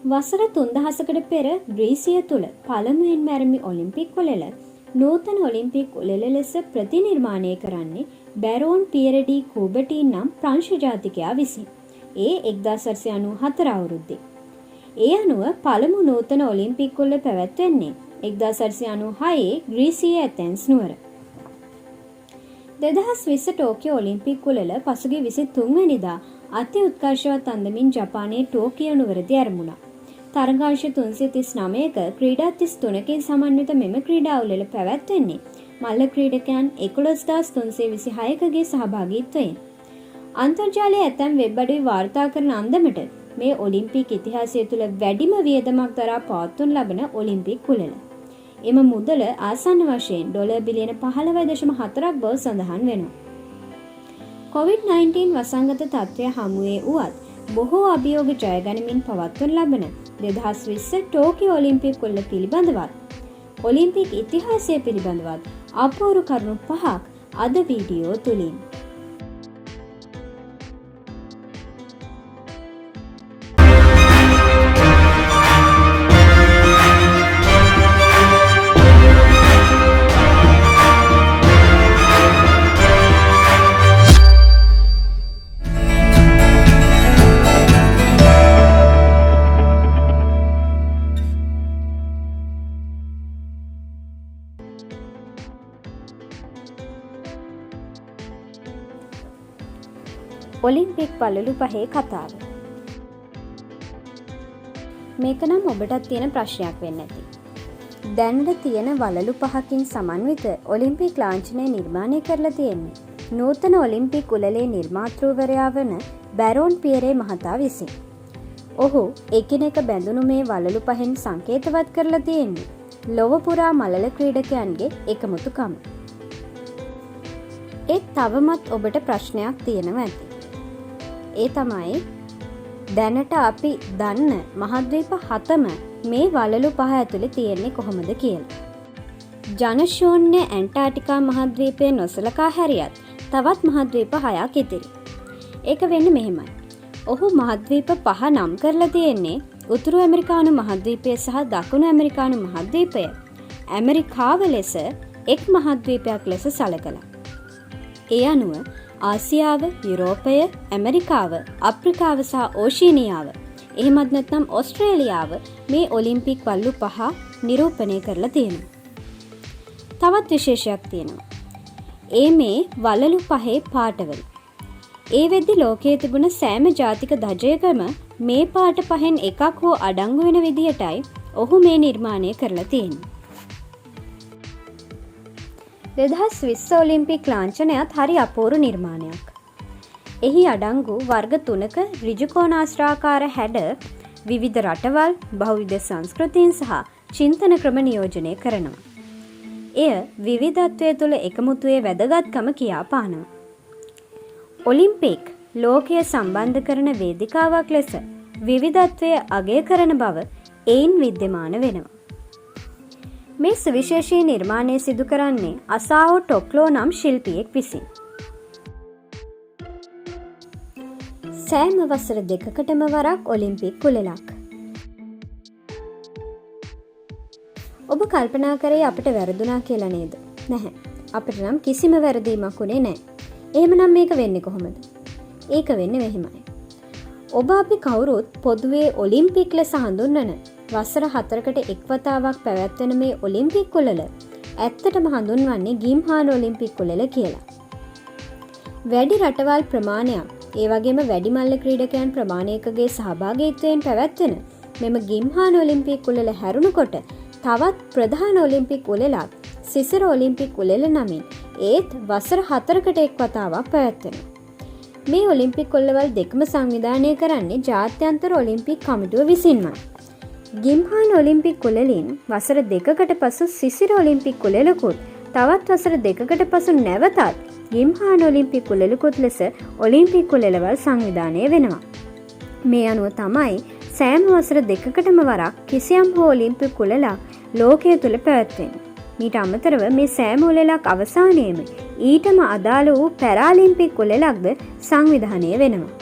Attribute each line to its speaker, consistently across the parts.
Speaker 1: වසර 3000කට පෙර ග්‍රීසිය තුළ පළමුවෙන් මැරමි ඔලිම්පික් උළෙල නූතන ඔලිම්පික් උළෙල ලෙස ප්‍රතිනිර්මාණය කරන්නේ බැරෝන් පියර් ඩි කූබර්ටින් නම් ප්‍රංශ ජාතිකයා විසින්. ඒ 1894 අවුරුද්දේ. ඒ අනුව පළමු නූතන ඔලිම්පික් උළෙල පැවැත්වෙන්නේ 1896 ග්‍රීසියේ ඇතැන්ස් නුවර. 2020 ටෝකියෝ ඔලිම්පික් උළෙල පසුගිය 23 වෙනිදා අති උත්කර්ෂවත් අන්දමින් ජපානයේ ටෝකියෝ නුවරදී ආරම්භුණා. තරගාංශ 339ක ක්‍රීඩා 33කින් සමන්විත මෙම ක්‍රීඩා උළෙල පැවැත්වෙන්නේ මල්ල ක්‍රීඩකයන් 11326කගේ සහභාගීත්වයෙන්. අන්තර්ජාලයේ ඇතැම් වෙබ් අඩවි වාර්තා කරන අන්දමට මේ ඔලිම්පික් ඉතිහාසය තුළ වැඩිම වියදමක් දරා පවත්වනු ලබන ඔලිම්පික් උළෙල. එම මුදල ආසන්න වශයෙන් ඩොලර් බිලියන 15.4ක් බව සඳහන් වෙනවා. COVID-19 වසංගත තත්ත්වය හමුවේ වුවත් බොහෝ අභියෝග ජයගනිමින් පවත්වනු ලබන 2020 ටෝකියෝ ඔලිම්පික් උළෙල පිළිබඳවත් ඔලිම්පික් ඉතිහාසය පිළිබඳවත් අපූර්ව කරුණු 5ක් අද වීඩියෝ තුලින්. ඔලිම්පික් වලලු පහේ කතාව. මේක නම් ඔබටත් තියෙන ප්‍රශ්නයක් වෙන්න ඇති. දැනට තියෙන වලලු පහකින් සමන්විත ඔලිම්පික් ලාංඡනය නිර්මාණය කරලා තියෙන්නේ නූතන ඔලිම්පික් උළෙලේ නිර්මාතෘවරයා වන බැරෝන් පියරේ මහතා විසින්. ඔහු එකිනෙක බැඳුණු මේ වලලු පහෙන් සංකේතවත් කරලා තියෙන්නේ ලොව පුරා මලල ක්‍රීඩකයන්ගේ එකමුතුකම. ඒ තවමත් ඔබට ප්‍රශ්නයක් තියෙනවා ඇති. ඒ තමයි දැනට අපි දන්න මහද්වීප 7ම මේ වලලු පහ ඇතුලේ තියෙන්නේ කොහොමද කියලා. ජනශූන්‍ය ඇන්ටාර්ටිකා මහද්වීපය නොසලකා හැරියත් තවත් මහද්වීප 6ක් ඉතිරි. ඒක වෙන්නේ මෙහෙමයි. ඔහු මහද්වීප 5 නම් කරලා තියෙන්නේ උතුරු ඇමරිකානු මහද්වීපය සහ දකුණු ඇමරිකානු මහද්වීපය ඇමරිකාව ලෙස එක් මහද්වීපයක් ලෙස සැලකලා. ඒ අනුව ආසියාව, යුරෝපය, ඇමරිකාව, අප්‍රිකාව සහ ඕෂීනියාව, එහෙමත් නැත්නම් ඕස්ට්‍රේලියාව මේ ඔලිම්පික් වලලු පහ නිරූපණය කරලා තියෙනවා. තවත් විශේෂයක් තියෙනවා. ඒ මේ වලලු පහේ පාටවල. ඒ වෙද්දි ලෝකයේ තිබුණ සෑම ජාතික ධජයකම මේ පාට පහෙන් එකක් හෝ අඩංගු වෙන විදියටයි ඔහු මේ නිර්මාණය කරලා තියෙන්නේ. 2020 ඔලිම්පික් ලාංඡනයත් හරි අපූර්ව නිර්මාණයක්. එහි අඩංගු වර්ග 3ක ඍජුකෝණාශ්‍රාකාර හැඩ විවිධ රටවල්, බහුවිධ සංස්කෘතීන් සහ චින්තන ක්‍රම නියෝජනය කරනවා. එය විවිධත්වය තුළ එකමුතුවේ වැදගත්කම කියා පානවා. ඔලිම්පික් ලෝකය සම්බන්ධ කරන වේදිකාවක් ලෙස විවිධත්වය අගය කරන බව එයින් විද්‍යමාන වෙනවා. මේ සුවිශේෂී නිර්මාණය සිදු කරන්නේ අසාවෝ ටොක්ලෝ නම් ශිල්පියෙක් විසින්. සෑම වසර 2කටම වරක් ඔලිම්පික් උළෙලක්. ඔබ කල්පනා කරේ අපිට වැරදුනා කියලා නේද? නැහැ. අපිට නම් කිසිම වැරදීමක් උනේ නැහැ. එහෙමනම් මේක වෙන්නේ කොහොමද? ඒක වෙන්නේ මෙහෙමයි. ඔබ අපි කවුරුත් පොදුවේ ඔලිම්පික් ලෙස හඳුන්වන වසර 4කට එක් වතාවක් පැවැත්වෙන මේ ඔලිම්පික් උළෙල ඇත්තටම හඳුන්වන්නේ ගිම්හාන ඔලිම්පික් උළෙල කියලා. වැඩි රටවල් ප්‍රමාණයක්, ඒ වගේම වැඩි මල්ල ක්‍රීඩකයන් ප්‍රමාණයකගේ සහභාගීත්වයෙන් පැවැත්වෙන මෙම ගිම්හාන ඔලිම්පික් උළෙල හැරුණකොට තවත් ප්‍රධාන ඔලිම්පික් උළෙලක් සිසිර ඔලිම්පික් උළෙල නමින් ඒත් වසර 4කට එක් වතාවක් පැවැත්වෙනවා. මේ ඔලිම්පික් උළෙලවල් දෙකම සංවිධානය කරන්නේ ජාත්‍යන්තර ඔලිම්පික් කමිටුව විසින්මයි. ගිම්හාන ඔලිම්පික් උළෙලින් වසර 2කට පසු සිසිර ඔලිම්පික් උළෙලකුත් තවත් වසර 2කට පසු නැවතත් ගිම්හාන ඔලිම්පික් උළෙලකුත් ලෙස ඔලිම්පික් උළෙලවල් සංවිධානය වෙනවා. මේ අනුව තමයි සෑම වසර 2කටම වරක් කිසියම් හෝ ඔලිම්පික් උළෙලක් ලෝකය තුළ පැවැත්වෙන්නේ. මීට අමතරව මේ සෑම උළෙලක් අවසානයේම ඊටම අදාළ වූ පැරාලිම්පික් උළෙලක්ද සංවිධානය වෙනවා.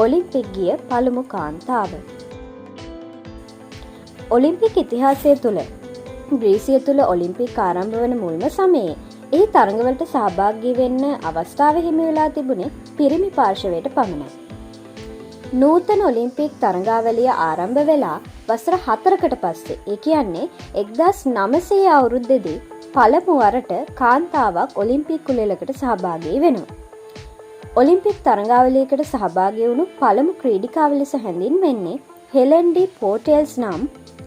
Speaker 1: ඔලිම්පික් ගිය පළමු කාන්තාව. ඔලිම්පික් ඉතිහාසය තුළ ග්‍රීසිය තුළ ඔලිම්පික් ආරම්භ වන මුල්ම සමයේ එහි තරඟවලට සහභාගී වෙන්න අවස්ථාව හිමි වෙලා තිබුණේ පිරිමි පාර්ශවයට පමණයි. නූතන ඔලිම්පික් තරඟාවලිය ආරම්භ වෙලා වසර 4කට පස්සේ, ඒ කියන්නේ 1900 අවුරුද්දේදී පළමු වරට කාන්තාවක් ඔලිම්පික් උළෙලකට සහභාගී වෙනවා. ඔලිම්පික් තරඟාවලියකට සහභාගී වුණු පළමු ක්‍රීඩිකාව ලෙස හැඳින්වෙන්නේ හෙලන් ඩි පෝටෙල්ස් නම්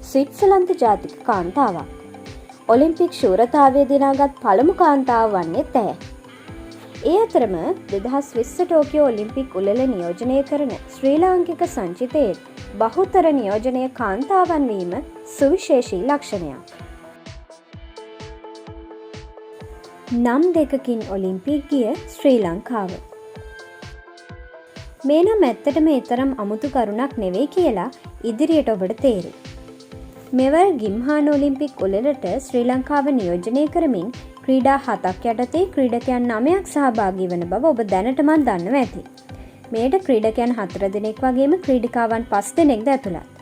Speaker 1: ස්විට්සර්ලන්ත ජාතික කාන්තාවක්. ඔලිම්පික් ශූරතාවය දිනාගත් පළමු කාන්තාව වන්නේ ඇය. ඒ අතරම 2020 ටෝකියෝ ඔලිම්පික් උළෙල නියෝජනය කරන ශ්‍රී ලාංකික සංචිතයේ බහුතර නියෝජනය කාන්තාවන් වීම සුවිශේෂී ලක්ෂණයක්. නම් දෙකකින් ඔලිම්පික් ගිය ශ්‍රී ලංකාව. මේ නම් ඇත්තටම තරම් අමුතු කරුණක් නෙවෙයි කියලා ඉදිරියට ඔබට තේරෙයි. මෙවර ගිම්හාන ඔලිම්පික් උළෙලට ශ්‍රී ලංකාව නියෝජනය කරමින් ක්‍රීඩා 7ක් යටතේ ක්‍රීඩකයන් 9ක් සහභාගී වන බව ඔබ දැනටමත් දන්නවා ඇති. මේට ක්‍රීඩකයන් 4 දෙනෙක් වගේම ක්‍රීඩිකාවන් 5 දෙනෙක්ද ඇතුළත්.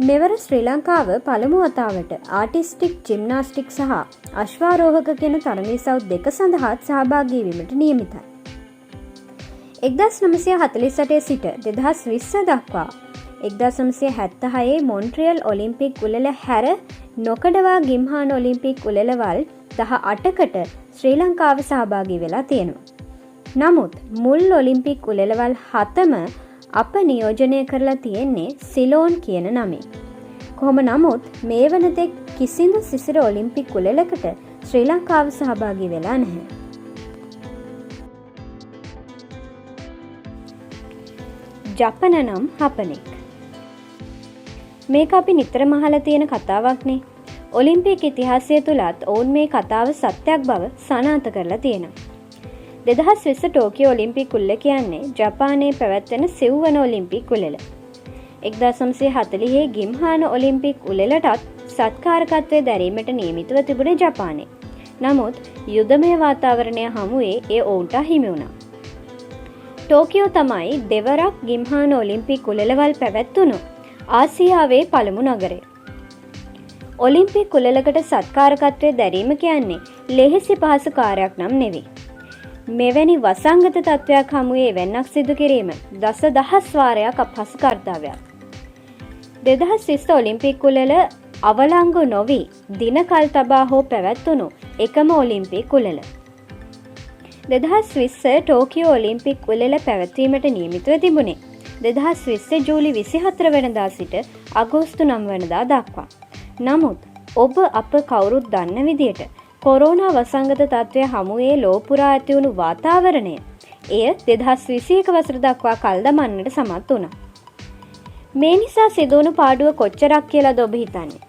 Speaker 1: මෙවර ශ්‍රී ලංකාව පළමු වතාවට ආටිස්ටික්, ජිම්නාස්ටික් සහ අශ්වාරෝහක කියන තරඟ ඉසව් දෙක සඳහාත් සහභාගී වීමට නියමිතයි. 1948 සිට 2020 දක්වා 1976 මොන්ට්‍රියල් ඔලිම්පික් උළෙල හැර නොකඩවා ගිම්හාන ඔලිම්පික් උළෙලවල් 18කට ශ්‍රී ලංකාව සහභාගී වෙලා තියෙනවා. නමුත් මුල් ඔලිම්පික් උළෙලවල් 7ම අප නියෝජනය කරලා තියෙන්නේ සිලෝන් කියන නමින්. කොහොම නමුත් මේ වනතෙක් කිසිදු සිසිර ඔලිම්පික් උළෙලකට ශ්‍රී ලංකාව සහභාගී වෙලා නැහැ. ජපන නම් හපනෙක්. මේක අපි නිතරම අහලා තියෙන කතාවක්නේ. ඔලිම්පික් ඉතිහාසය තුලත් ඔවුන් මේ කතාව සත්‍යයක් බව සනාථ කරලා තියෙනවා. 2020 ටෝකියෝ ඔලිම්පික් උළෙල කියන්නේ ජපානයේ පැවැත්වෙන සිව්වන ඔලිම්පික් උළෙල. 1940 ගිම්හාන ඔලිම්පික් උළෙලටත් සත්කාරකත්වයේ දැරීමට නියමිතව තිබුණේ ජපානයේ. නමුත් යුදමය වාතාවරණය හමුවේ ඒ ඔවුන්ට හිමි වුණා. ටෝකියෝ තමයි දෙවරක් ගිම්හාන ඔලිම්පික් උළෙලවල් පැවැත්වුණු ආසියාවේ පළමු නගරය. ඔලිම්පික් උළෙලකට සත්කාරකත්වයේ දැරීම කියන්නේ ලෙහෙසි පහසු කාර්යයක් නම් නෙවෙයි. මෙවැනි වසංගත තත්ත්වයක් හමුවේ වෙනක් සිදු කිරීම දසදහස් වාරයක් අපහසු කර්තව්‍යයක්. 2020 ඔලිම්පික් උළෙල අවලංගු නොවි දිනකල් තබා හෝ පැවැත්වුණු එකම ඔලිම්පික් උළෙල. 2020 ටෝකියෝ ඔලිම්පික් උළෙල පැවැත්වීමට නියමිතව තිබුණේ 2020 ජූලි 24 වෙනිදා සිට අගෝස්තු 9 වෙනිදා දක්වා. නමුත් ඔබ අප කවුරුත් දන්න විදියට කොරෝනා වසංගත තත්ත්වය හමුවේ ලෝපුරා ඇති වුණු වාතාවරණය එය 2021 වසර දක්වා කල් දමන්නට සමත් වුණා. මේ නිසා සිදුවුණු පාඩුව කොච්චරක් කියලාද ඔබ හිතන්නේ?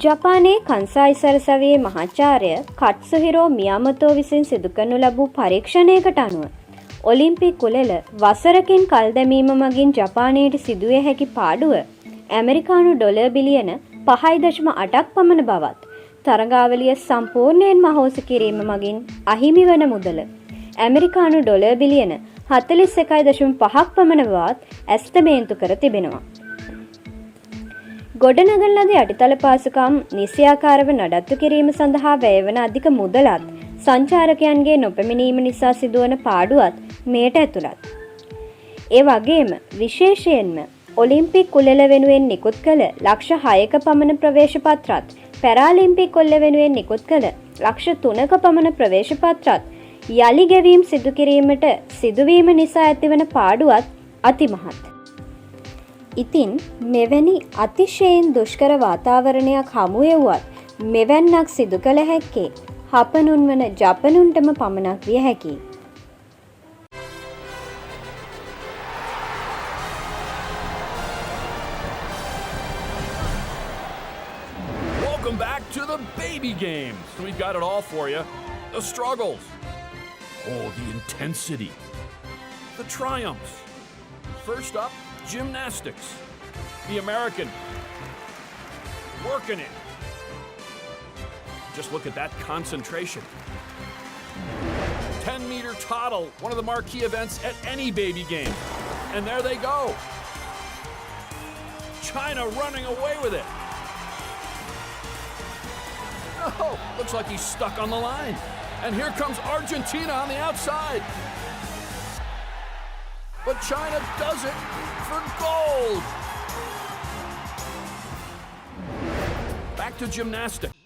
Speaker 1: ජපානයේ කන්සායි සරසවියේ මහාචාර්ය කට්සුහිරෝ මියාමොතෝ විසින් සිදු කරනු ලැබූ පරීක්ෂණයකට අනුව ඔලිම්පික් උළෙල වසරකින් කල් දැමීම මගින් ජපානයට සිදුවිය හැකි පාඩුව ඇමරිකානු ඩොලර් බිලියන 5.8ක් පමණ බවත් තරඟාවලිය සම්පූර්ණයෙන්ම අහෝසි කිරීම මගින් අහිමි වන මුදල ඇමරිකානු ඩොලර් බිලියන 41.5ක් පමණ බවත් ඇස්තමේන්තු කර තිබෙනවා. ගොඩනගන ලද යටිතල පාසුකම් නිසියාකාරව නඩත්තු කිරීම සඳහා වැයවන අධික මුදලත් සංචාරකයන්ගේ නොපැමිණීම නිසා සිදුවන පාඩුවත් මෙයට ඇතුළත්. ඒ වගේම විශේෂයෙන්ම ඔලිම්පික් උළෙල වෙනුවෙන් නිකුත් කළ ලක්ෂ 6ක පමණ ප්‍රවේශ පත්‍රත් පැරාලිම්පික් උළෙල වෙනුවෙන් නිකුත් කළ ලක්ෂ 3ක පමණ ප්‍රවේශ පත්‍රත් යලි ගෙවීම් සිදු කිරීමට සිදුවීම නිසා ඇතිවන පාඩුවත් අතිමහත්. ඉතින් මෙවැනි අතිශයින් දුෂ්කර වාතාවරණයක් හමුවේ වුවත් මෙවැන්නක් සිදු කළ හැක්කේ හපනුන් වන ජපනුන්ටම පමණක් විය හැකියි.
Speaker 2: Welcome back to the baby games. We've got it all for you. The struggles. Oh, the intensity. The triumphs. First up, gymnastics. The American. Working it. Just look at that concentration. 10-meter toddle, one of the marquee events at any baby game. And there they go. China running away with it. Oh, looks like he's stuck on the line. And here comes Argentina on the outside. But China does it for gold. Back to gymnastics.